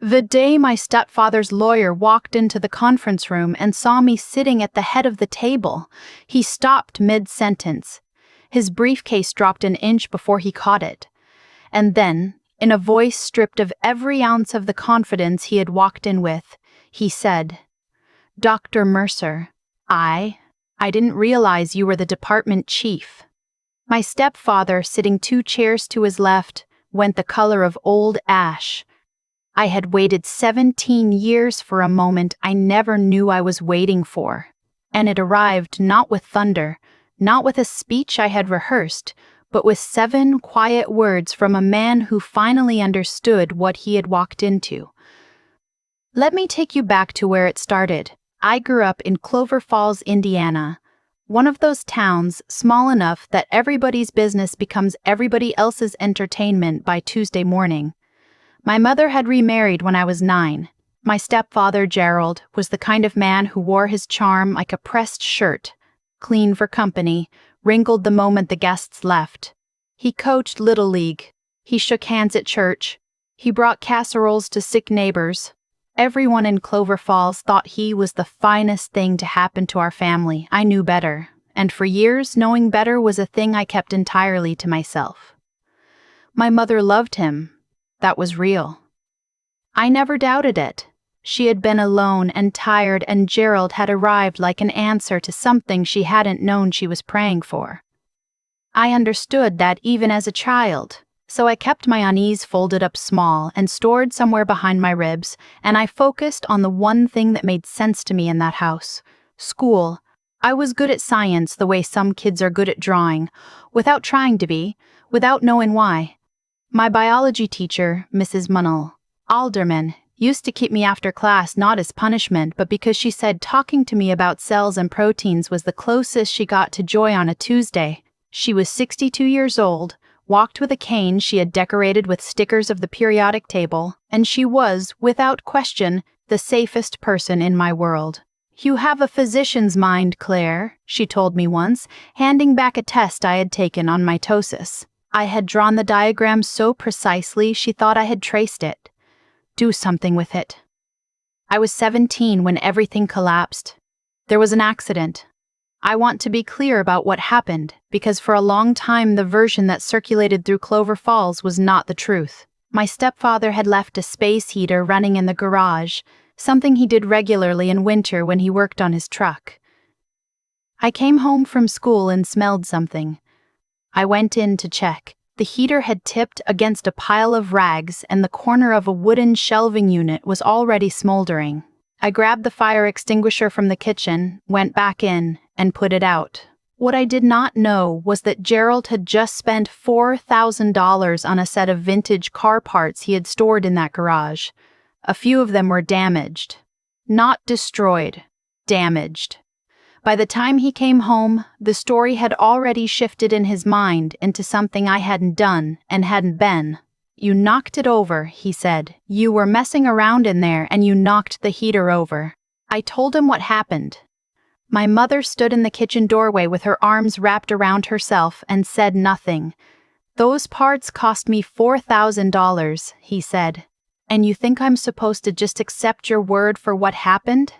The day my stepfather's lawyer walked into the conference room and saw me sitting at the head of the table, he stopped mid-sentence. His briefcase dropped an inch before he caught it. And then, in a voice stripped of every ounce of the confidence he had walked in with, he said, "Dr. Mercer, I didn't realize you were the department chief." My stepfather, sitting 2 chairs to his left, went the color of old ash. I had waited 17 years for a moment I never knew I was waiting for, and it arrived not with thunder, not with a speech I had rehearsed, but with 7 quiet words from a man who finally understood what he had walked into. Let me take you back to where it started. I grew up in Clover Falls, Indiana, one of those towns small enough that everybody's business becomes everybody else's entertainment by Tuesday morning. My mother had remarried when I was 9. My stepfather, Gerald, was the kind of man who wore his charm like a pressed shirt, clean for company, wrinkled the moment the guests left. He coached Little League. He shook hands at church. He brought casseroles to sick neighbors. Everyone in Clover Falls thought he was the finest thing to happen to our family. I knew better, and for years knowing better was a thing I kept entirely to myself. My mother loved him. That was real. I never doubted it. She had been alone and tired, and Gerald had arrived like an answer to something she hadn't known she was praying for. I understood that even as a child, so I kept my unease folded up small and stored somewhere behind my ribs, and I focused on the one thing that made sense to me in that house: school. I was good at science the way some kids are good at drawing, without trying to be, without knowing why. My biology teacher, Mrs. Munnell, Alderman, used to keep me after class not as punishment but because she said talking to me about cells and proteins was the closest she got to joy on a Tuesday. She was 62 years old, walked with a cane she had decorated with stickers of the periodic table, and she was, without question, the safest person in my world. "You have a physician's mind, Claire," she told me once, handing back a test I had taken on mitosis. I had drawn the diagram so precisely she thought I had traced it. Do something with it. I was 17 when everything collapsed. There was an accident. I want to be clear about what happened, because for a long time the version that circulated through Clover Falls was not the truth. My stepfather had left a space heater running in the garage, something he did regularly in winter when he worked on his truck. I came home from school and smelled something. I went in to check. The heater had tipped against a pile of rags, and the corner of a wooden shelving unit was already smoldering. I grabbed the fire extinguisher from the kitchen, went back in, and put it out. What I did not know was that Gerald had just spent $4,000 on a set of vintage car parts he had stored in that garage. A few of them were damaged. Not destroyed. Damaged. By the time he came home, the story had already shifted in his mind into something I hadn't done and hadn't been. "You knocked it over," he said. "You were messing around in there and you knocked the heater over." I told him what happened. My mother stood in the kitchen doorway with her arms wrapped around herself and said nothing. "Those parts cost me $4,000, he said. "And you think I'm supposed to just accept your word for what happened?"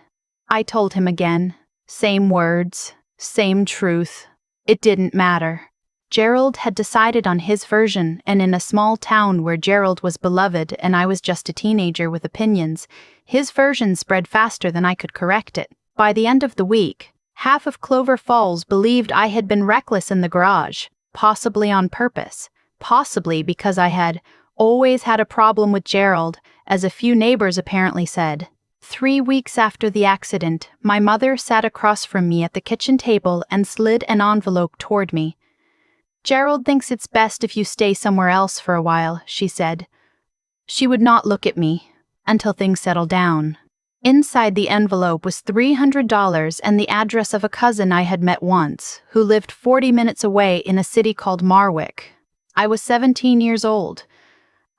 I told him again. Same words, same truth. It didn't matter. Gerald had decided on his version, and in a small town where Gerald was beloved and I was just a teenager with opinions, his version spread faster than I could correct it. By the end of the week, half of Clover Falls believed I had been reckless in the garage, possibly on purpose, possibly because I had always had a problem with Gerald, as a few neighbors apparently said. 3 weeks after the accident, my mother sat across from me at the kitchen table and slid an envelope toward me. "Gerald thinks it's best if you stay somewhere else for a while," she said. She would not look at me until things settled down. Inside the envelope was $300 and the address of a cousin I had met once, who lived 40 minutes away in a city called Marwick. I was 17 years old.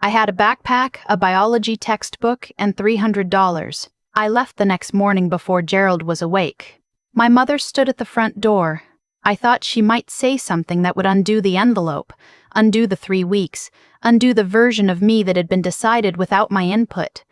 I had a backpack, a biology textbook, and $300. I left the next morning before Gerald was awake. My mother stood at the front door. I thought she might say something that would undo the envelope, undo the 3 weeks, undo the version of me that had been decided without my input.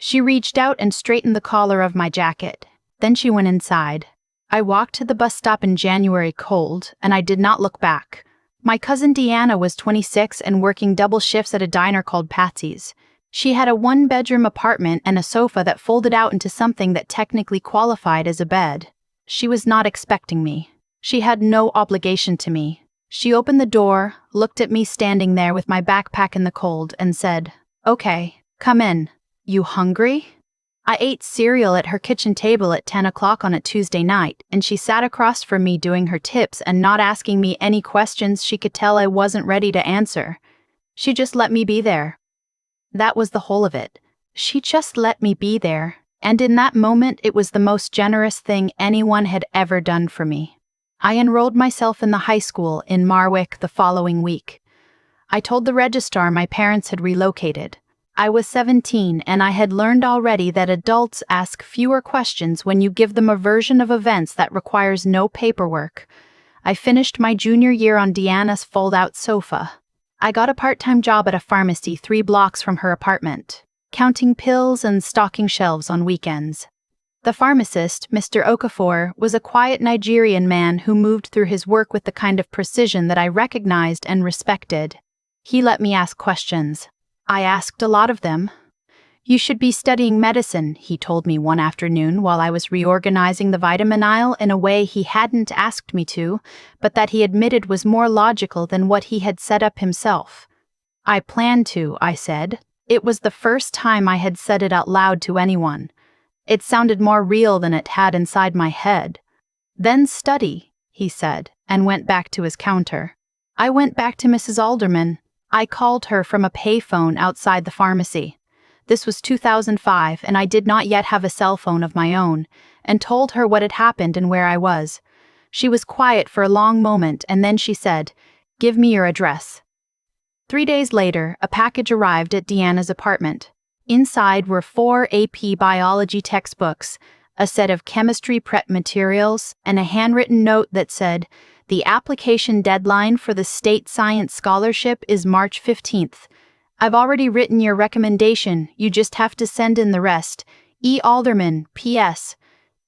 She reached out and straightened the collar of my jacket. Then she went inside. I walked to the bus stop in January cold, and I did not look back. My cousin Deanna was 26 and working double shifts at a diner called Patsy's. She had a one-bedroom apartment and a sofa that folded out into something that technically qualified as a bed. She was not expecting me. She had no obligation to me. She opened the door, looked at me standing there with my backpack in the cold, and said, "Okay, come in. You hungry?" I ate cereal at her kitchen table at 10 o'clock on a Tuesday night, and she sat across from me doing her tips and not asking me any questions she could tell I wasn't ready to answer. She just let me be there. That was the whole of it. She just let me be there, and in that moment it was the most generous thing anyone had ever done for me. I enrolled myself in the high school in Marwick the following week. I told the registrar my parents had relocated. I was 17 and I had learned already that adults ask fewer questions when you give them a version of events that requires no paperwork. I finished my junior year on Deanna's fold-out sofa. I got a part-time job at a pharmacy 3 blocks from her apartment, counting pills and stocking shelves on weekends. The pharmacist, Mr. Okafor, was a quiet Nigerian man who moved through his work with the kind of precision that I recognized and respected. He let me ask questions. I asked a lot of them. "You should be studying medicine," he told me one afternoon while I was reorganizing the vitamin aisle in a way he hadn't asked me to, but that he admitted was more logical than what he had set up himself. "I plan to," I said. It was the first time I had said it out loud to anyone. It sounded more real than it had inside my head. "Then study," he said, and went back to his counter. I went back to Mrs. Alderman. I called her from a payphone outside the pharmacy. This was 2005, and I did not yet have a cell phone of my own, and told her what had happened and where I was. She was quiet for a long moment, and then she said, "Give me your address." 3 days later, a package arrived at Deanna's apartment. Inside were 4 AP biology textbooks, a set of chemistry prep materials, and a handwritten note that said, "The application deadline for the state science scholarship is March 15th. I've already written your recommendation, you just have to send in the rest. E. Alderman, P.S.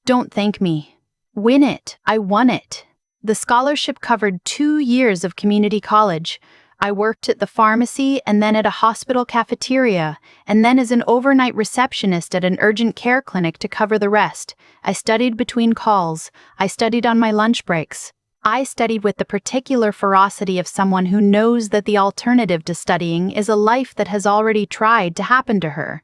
Don't thank me. Win it. I won it." The scholarship covered 2 years of community college. I worked at the pharmacy and then at a hospital cafeteria, and then as an overnight receptionist at an urgent care clinic to cover the rest. I studied between calls. I studied on my lunch breaks. I studied with the particular ferocity of someone who knows that the alternative to studying is a life that has already tried to happen to her.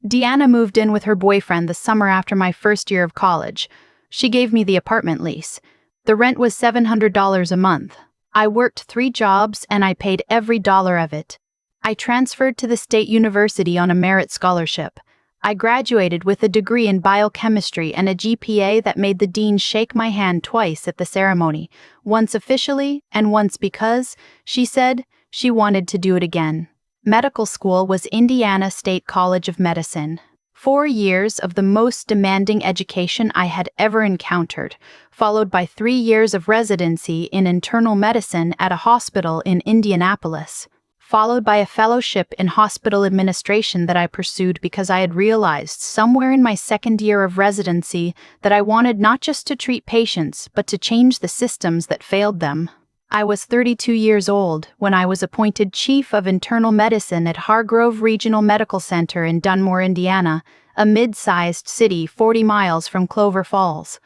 Deanna moved in with her boyfriend the summer after my first year of college. She gave me the apartment lease. The rent was $700 a month. I worked 3 jobs and I paid every dollar of it. I transferred to the state university on a merit scholarship. I graduated with a degree in biochemistry and a GPA that made the dean shake my hand twice at the ceremony, once officially and once because, she said, she wanted to do it again. Medical school was Indiana State College of Medicine. 4 years of the most demanding education I had ever encountered, followed by 3 years of residency in internal medicine at a hospital in Indianapolis, followed by a fellowship in hospital administration that I pursued because I had realized somewhere in my second year of residency that I wanted not just to treat patients, but to change the systems that failed them. I was 32 years old when I was appointed Chief of Internal Medicine at Hargrove Regional Medical Center in Dunmore, Indiana, a mid-sized city 40 miles from Clover Falls.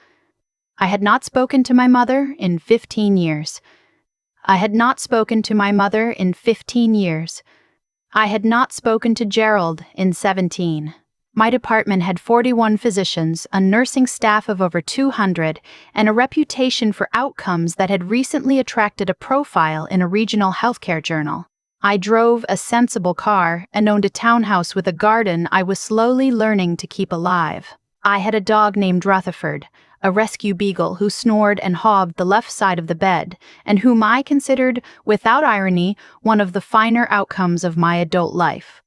I had not spoken to my mother in 15 years. I had not spoken to my mother in 15 years. I had not spoken to Gerald in 17. My department had 41 physicians, a nursing staff of over 200, and a reputation for outcomes that had recently attracted a profile in a regional healthcare journal. I drove a sensible car and owned a townhouse with a garden I was slowly learning to keep alive. I had a dog named Rutherford, a rescue beagle who snored and hobbed the left side of the bed, and whom I considered, without irony, one of the finer outcomes of my adult life.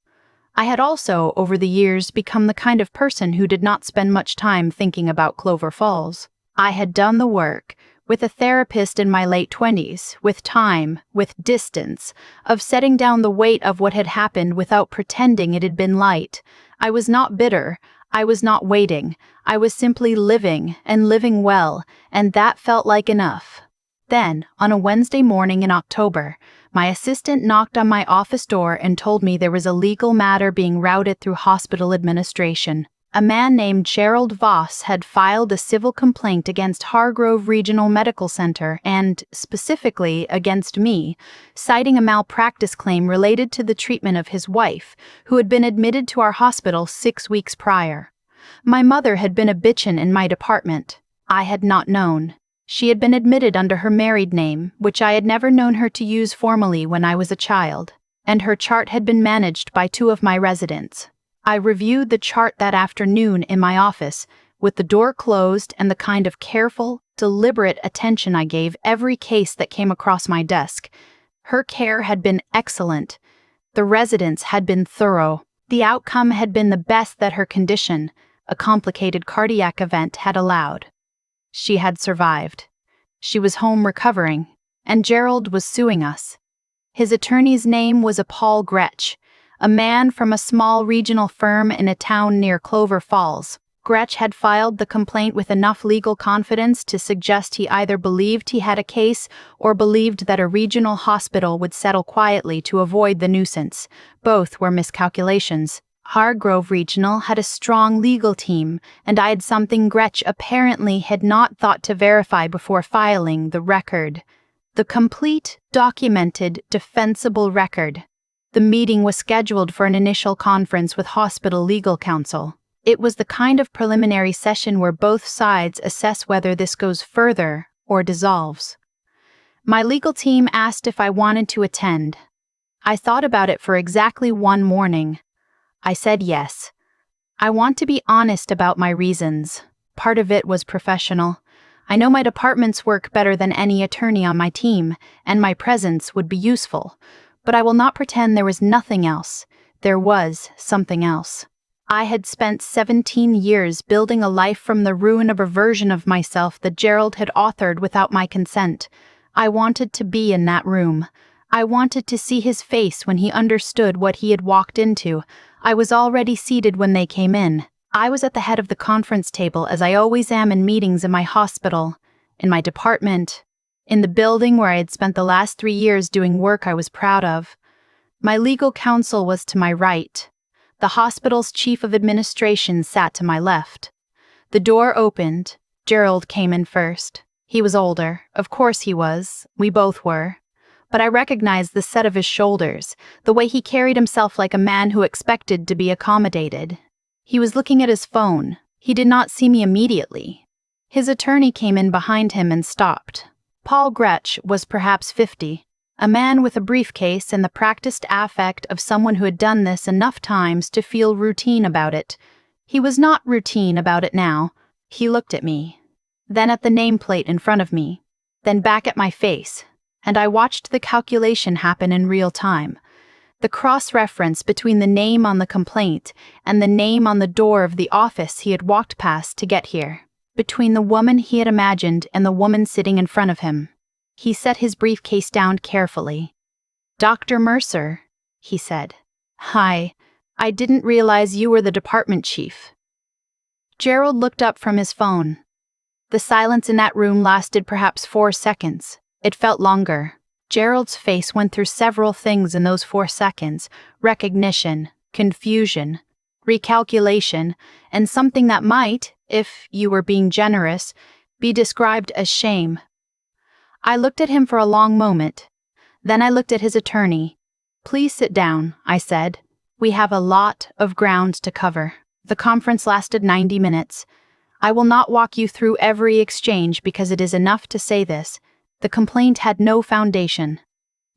I had also, over the years, become the kind of person who did not spend much time thinking about Clover Falls. I had done the work, with a therapist in my late 20s, with time, with distance, of setting down the weight of what had happened without pretending it had been light. I was not bitter, I was not waiting, I was simply living, and living well, and that felt like enough. Then, on a Wednesday morning in October, my assistant knocked on my office door and told me there was a legal matter being routed through hospital administration. A man named Gerald Voss had filed a civil complaint against Hargrove Regional Medical Center and, specifically, against me, citing a malpractice claim related to the treatment of his wife, who had been admitted to our hospital 6 weeks prior. My mother had been a bitchin' in my department. I had not known. She had been admitted under her married name, which I had never known her to use formally when I was a child, and her chart had been managed by 2 of my residents. I reviewed the chart that afternoon in my office, with the door closed and the kind of careful, deliberate attention I gave every case that came across my desk. Her care had been excellent. The residents had been thorough. The outcome had been the best that her condition, a complicated cardiac event, had allowed. She had survived. She was home recovering, and Gerald was suing us. His attorney's name was Paul Gretsch, a man from a small regional firm in a town near Clover Falls. Gretsch had filed the complaint with enough legal confidence to suggest he either believed he had a case or believed that a regional hospital would settle quietly to avoid the nuisance. Both were miscalculations. Hargrove Regional had a strong legal team, and I had something Gretsch apparently had not thought to verify before filing the record. The complete, documented, defensible record. The meeting was scheduled for an initial conference with hospital legal counsel. It was the kind of preliminary session where both sides assess whether this goes further or dissolves. My legal team asked if I wanted to attend. I thought about it for exactly 1 morning. I said yes. I want to be honest about my reasons. Part of it was professional. I know my department's work better than any attorney on my team, and my presence would be useful. But I will not pretend there was nothing else. There was something else. I had spent 17 years building a life from the ruin of a version of myself that Gerald had authored without my consent. I wanted to be in that room. I wanted to see his face when he understood what he had walked into. I was already seated when they came in. I was at the head of the conference table, as I always am in meetings in my hospital, in my department, in the building where I had spent the last 3 years doing work I was proud of. My legal counsel was to my right. The hospital's chief of administration sat to my left. The door opened. Gerald came in first. He was older. Of course he was. We both were. But I recognized the set of his shoulders, the way he carried himself like a man who expected to be accommodated. He was looking at his phone. He did not see me immediately. His attorney came in behind him and stopped. Paul Gretsch was perhaps 50, a man with a briefcase and the practiced affect of someone who had done this enough times to feel routine about it. He was not routine about it now. He looked at me, then at the nameplate in front of me, then back at my face, and I watched the calculation happen in real time. The cross-reference between the name on the complaint and the name on the door of the office he had walked past to get here. Between the woman he had imagined and the woman sitting in front of him. He set his briefcase down carefully. "Dr. Mercer," he said. "Hi. I didn't realize you were the department chief." Gerald looked up from his phone. The silence in that room lasted perhaps 4 seconds. It felt longer. Gerald's face went through several things in those 4 seconds: recognition, confusion, recalculation, and something that might, if you were being generous, be described as shame. I looked at him for a long moment. Then I looked at his attorney. "Please sit down," I said. "We have a lot of ground to cover." The conference lasted 90 minutes. I will not walk you through every exchange because it is enough to say this. The complaint had no foundation.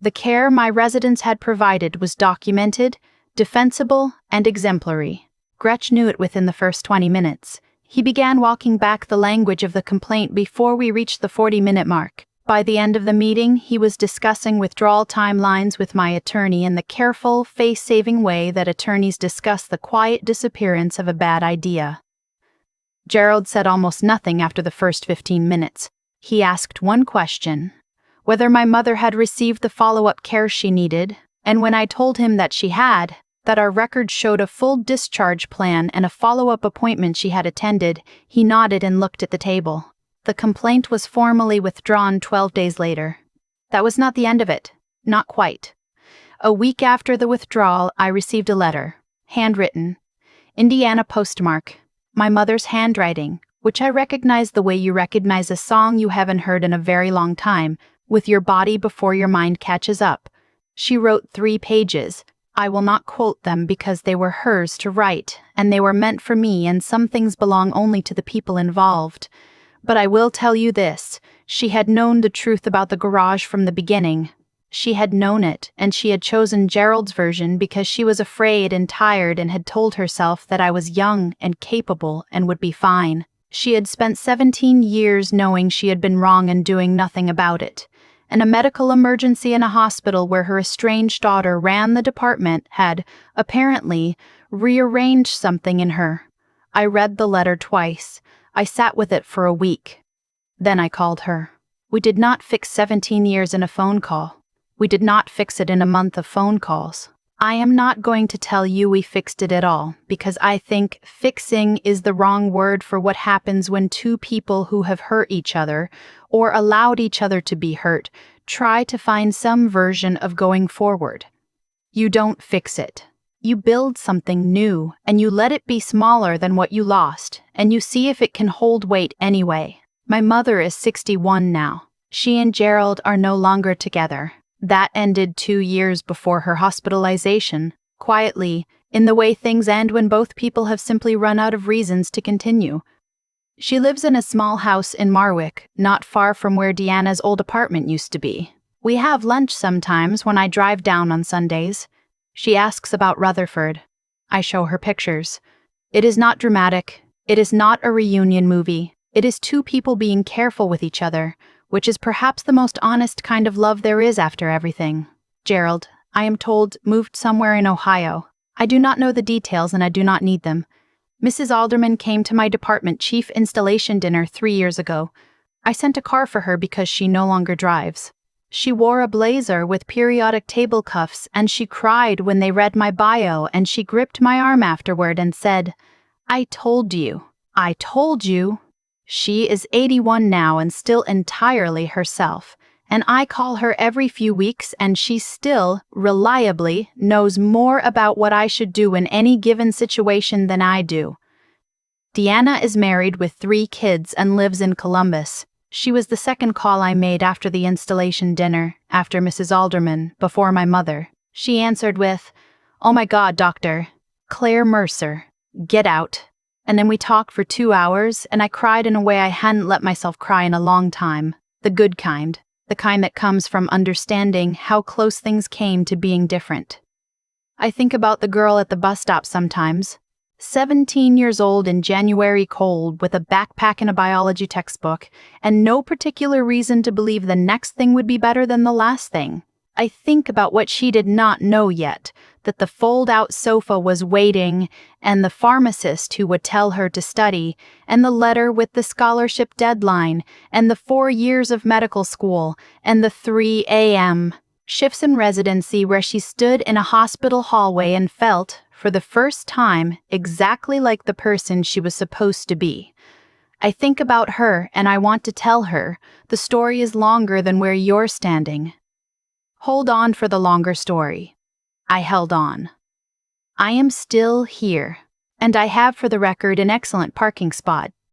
The care my residents had provided was documented, defensible, and exemplary. Gretsch knew it within the first 20 minutes. He began walking back the language of the complaint before we reached the 40-minute mark. By the end of the meeting, he was discussing withdrawal timelines with my attorney in the careful, face-saving way that attorneys discuss the quiet disappearance of a bad idea. Gerald said almost nothing after the first 15 minutes. He asked one question: whether my mother had received the follow-up care she needed, and when I told him that she had, that our records showed a full discharge plan and a follow-up appointment she had attended, he nodded and looked at the table. The complaint was formally withdrawn 12 days later. That was not the end of it. Not quite. A week after the withdrawal, I received a letter, handwritten, Indiana postmark, my mother's handwriting, which I recognized the way you recognize a song you haven't heard in a very long time, with your body before your mind catches up. She wrote 3 pages. I will not quote them because they were hers to write, and they were meant for me, and some things belong only to the people involved. But I will tell you this, she had known the truth about the garage from the beginning. She had known it, and she had chosen Gerald's version because she was afraid and tired and had told herself that I was young and capable and would be fine. She had spent 17 years knowing she had been wrong and doing nothing about it. And a medical emergency in a hospital where her estranged daughter ran the department had, apparently, rearranged something in her. I read the letter twice. I sat with it for a week. Then I called her. We did not fix 17 years in a phone call. We did not fix it in a month of phone calls. I am not going to tell you we fixed it at all, because I think fixing is the wrong word for what happens when 2 people who have hurt each other, or allowed each other to be hurt, try to find some version of going forward. You don't fix it. You build something new, and you let it be smaller than what you lost, and you see if it can hold weight anyway. My mother is 61 now. She and Gerald are no longer together. That ended 2 years before her hospitalization, quietly, in the way things end when both people have simply run out of reasons to continue. She lives in a small house in Marwick, not far from where Deanna's old apartment used to be. We have lunch sometimes when I drive down on Sundays. She asks about Rutherford. I show her pictures. It is not dramatic. It is not a reunion movie. It is 2 people being careful with each other, which is perhaps the most honest kind of love there is after everything. Gerald, I am told, moved somewhere in Ohio. I do not know the details and I do not need them. Mrs. Alderman came to my department chief installation dinner 3 years ago. I sent a car for her because she no longer drives. She wore a blazer with periodic table cuffs, and she cried when they read my bio, and she gripped my arm afterward and said, I told you. I told you. She is 81 now and still entirely herself, and I call her every few weeks and she still, reliably, knows more about what I should do in any given situation than I do. Deanna is married with 3 kids and lives in Columbus. She was the second call I made after the installation dinner, after Mrs. Alderman, before my mother. She answered with, Oh my God, doctor. Claire Mercer. Get out. And then we talked for 2 hours, and I cried in a way I hadn't let myself cry in a long time. The good kind. The kind that comes from understanding how close things came to being different. I think about the girl at the bus stop sometimes. 17 years old in January cold with a backpack and a biology textbook, and no particular reason to believe the next thing would be better than the last thing. I think about what she did not know yet, that the fold-out sofa was waiting, and the pharmacist who would tell her to study, and the letter with the scholarship deadline, and the 4 years of medical school, and the 3 a.m. shifts in residency where she stood in a hospital hallway and felt, for the first time, exactly like the person she was supposed to be. I think about her, and I want to tell her, the story is longer than where you're standing. Hold on for the longer story. I held on. I am still here, and I have, for the record, an excellent parking spot.